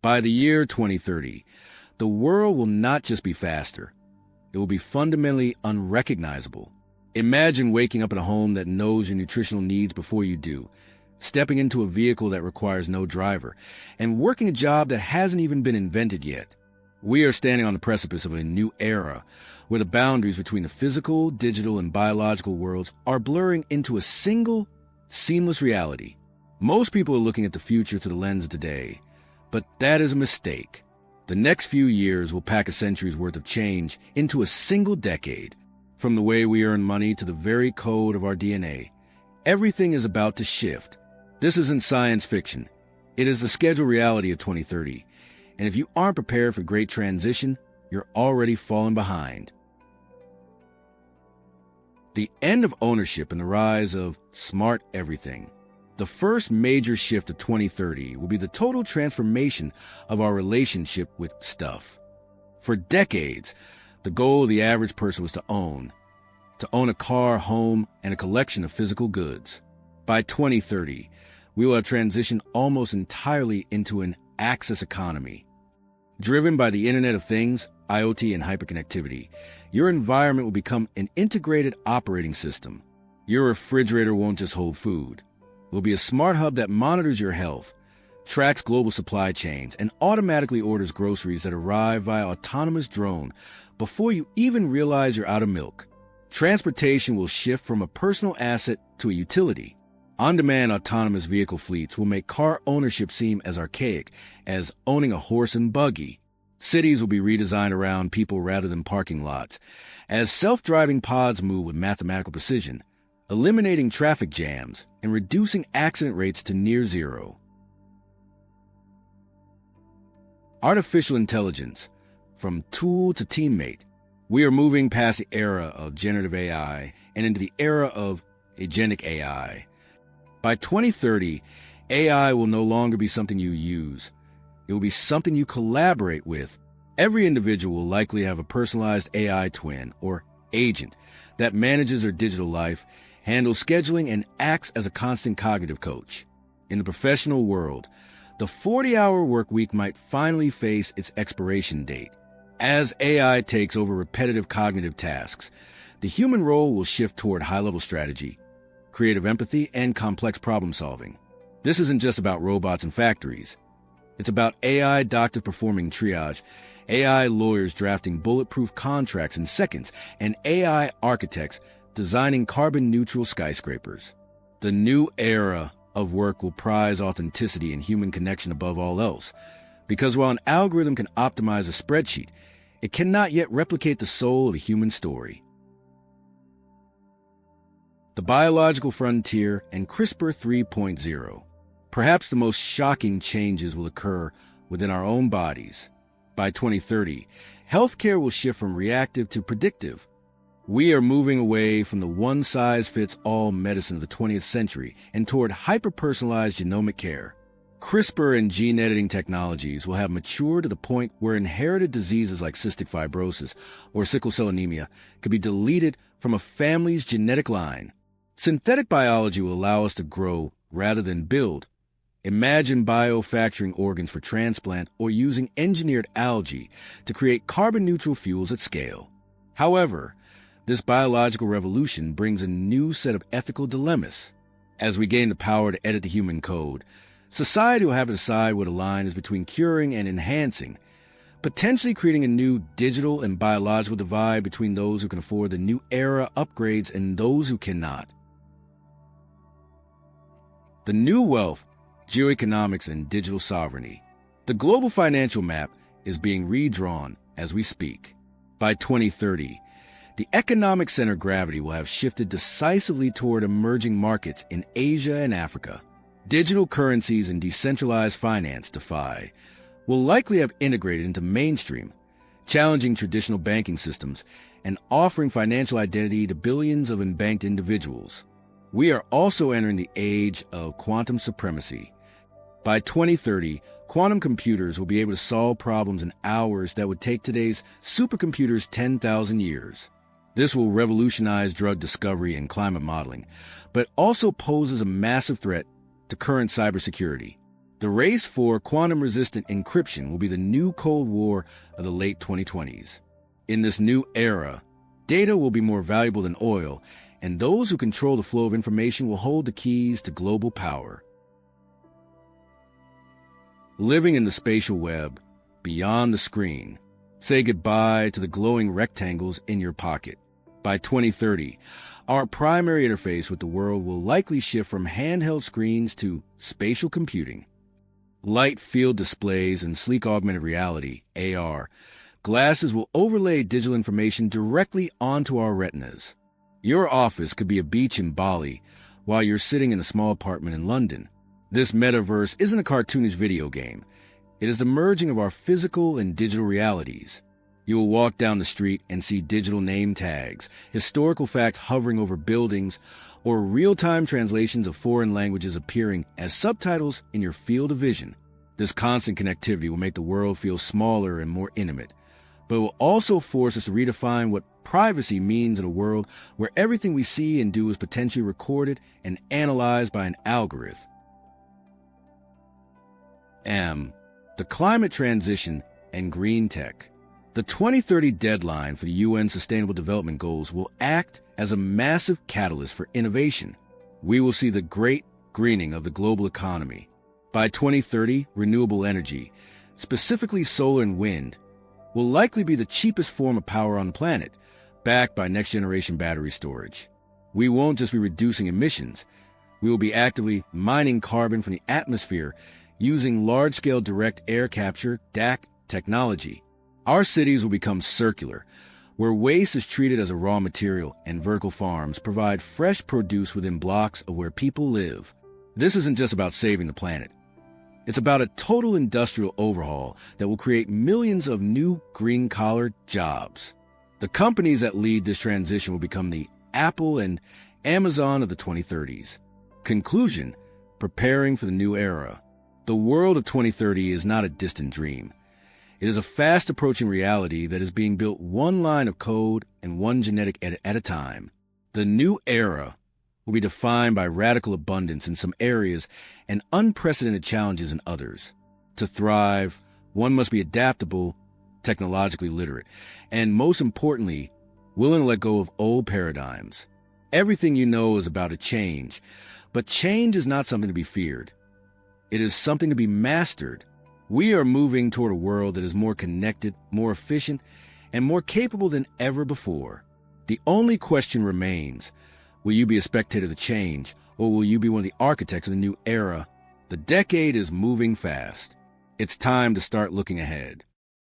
By the year 2030, the world will not just be faster, it will be fundamentally unrecognizable. Imagine waking up in a home that knows your nutritional needs before you do, stepping into a vehicle that requires no driver, and working a job that hasn't even been invented yet. We are standing on the precipice of a new era where the boundaries between the physical, digital, and biological worlds are blurring into a single, seamless reality. Most people are looking at the future through the lens of today, but that is a mistake. The next few years will pack a century's worth of change into a single decade. From the way we earn money to the very code of our DNA, everything is about to shift. This isn't science fiction. It is the scheduled reality of 2030. And if you aren't prepared for great transition, you're already falling behind. The end of ownership and the rise of smart everything. The first major shift of 2030 will be the total transformation of our relationship with stuff. For decades, the goal of the average person was to own a car, home, and a collection of physical goods. By 2030, we will have transitioned almost entirely into an access economy. Driven by the Internet of Things, IoT, and hyperconnectivity, your environment will become an integrated operating system. Your refrigerator won't just hold food. It will be a smart hub that monitors your health, tracks global supply chains, and automatically orders groceries that arrive via autonomous drone before you even realize you're out of milk. Transportation will shift from a personal asset to a utility. On-demand autonomous vehicle fleets will make car ownership seem as archaic as owning a horse and buggy. Cities will be redesigned around people rather than parking lots, as self-driving pods move with mathematical precision, eliminating traffic jams and reducing accident rates to near zero. Artificial intelligence, from tool to teammate. We are moving past the era of generative AI and into the era of Agentic AI. By 2030, AI will no longer be something you use. It will be something you collaborate with. Every individual will likely have a personalized AI twin or agent that manages their digital life, handles scheduling, and acts as a constant cognitive coach. In the professional world, the 40-hour work week might finally face its expiration date. As AI takes over repetitive cognitive tasks, the human role will shift toward high-level strategy, creative empathy, and complex problem-solving. This isn't just about robots and factories. It's about AI doctors performing triage, AI lawyers drafting bulletproof contracts in seconds, and AI architects designing carbon-neutral skyscrapers. The new era of work will prize authenticity and human connection above all else, because while an algorithm can optimize a spreadsheet, it cannot yet replicate the soul of a human story. The biological frontier and CRISPR 3.0. Perhaps the most shocking changes will occur within our own bodies. By 2030, healthcare will shift from reactive to predictive. We are moving away from the one-size-fits-all medicine of the 20th century and toward hyper-personalized genomic care. CRISPR and gene editing technologies will have matured to the point where inherited diseases like cystic fibrosis or sickle cell anemia could be deleted from a family's genetic line. Synthetic biology will allow us to grow rather than build. Imagine biofactoring organs for transplant or using engineered algae to create carbon-neutral fuels at scale. However, this biological revolution brings a new set of ethical dilemmas. As we gain the power to edit the human code, society will have to decide what a line is between curing and enhancing, potentially creating a new digital and biological divide between those who can afford the new era upgrades and those who cannot. The new wealth, geoeconomics, and digital sovereignty. The global financial map is being redrawn as we speak. By 2030, the economic center of gravity will have shifted decisively toward emerging markets in Asia and Africa. Digital currencies and decentralized finance, DeFi, will likely have integrated into mainstream, challenging traditional banking systems and offering financial identity to billions of unbanked individuals. We are also entering the age of quantum supremacy. By 2030, quantum computers will be able to solve problems in hours that would take today's supercomputers 10,000 years. This will revolutionize drug discovery and climate modeling, but also poses a massive threat to current cybersecurity. The race for quantum-resistant encryption will be the new Cold War of the late 2020s. In this new era, data will be more valuable than oil, and those who control the flow of information will hold the keys to global power. Living in the spatial web, beyond the screen, say goodbye to the glowing rectangles in your pocket. By 2030, our primary interface with the world will likely shift from handheld screens to spatial computing. Light field displays and sleek augmented reality, AR, glasses will overlay digital information directly onto our retinas. Your office could be a beach in Bali while you're sitting in a small apartment in London. This metaverse isn't a cartoonish video game. It is the merging of our physical and digital realities. You will walk down the street and see digital name tags, historical facts hovering over buildings, or real-time translations of foreign languages appearing as subtitles in your field of vision. This constant connectivity will make the world feel smaller and more intimate, but it will also force us to redefine what privacy means in a world where everything we see and do is potentially recorded and analyzed by an algorithm. The climate transition and green tech. The 2030 deadline for the UN Sustainable Development Goals will act as a massive catalyst for innovation. We will see the great greening of the global economy. By 2030, renewable energy, specifically solar and wind, will likely be the cheapest form of power on the planet, backed by next-generation battery storage. We won't just be reducing emissions. We will be actively mining carbon from the atmosphere using large-scale direct air capture, DAC, technology. Our cities will become circular, where waste is treated as a raw material and vertical farms provide fresh produce within blocks of where people live. This isn't just about saving the planet. It's about a total industrial overhaul that will create millions of new green-collar jobs. The companies that lead this transition will become the Apple and Amazon of the 2030s. Conclusion: preparing for the new era. The world of 2030 is not a distant dream. It is a fast-approaching reality that is being built one line of code and one genetic edit at a time. The new era will be defined by radical abundance in some areas and unprecedented challenges in others. To thrive, one must be adaptable, technologically literate, and most importantly, willing to let go of old paradigms. Everything you know is about a change, but change is not something to be feared. It is something to be mastered. We are moving toward a world that is more connected, more efficient, and more capable than ever before. The only question remains: will you be a spectator of the change, or will you be one of the architects of the new era? The decade is moving fast. It's time to start looking ahead.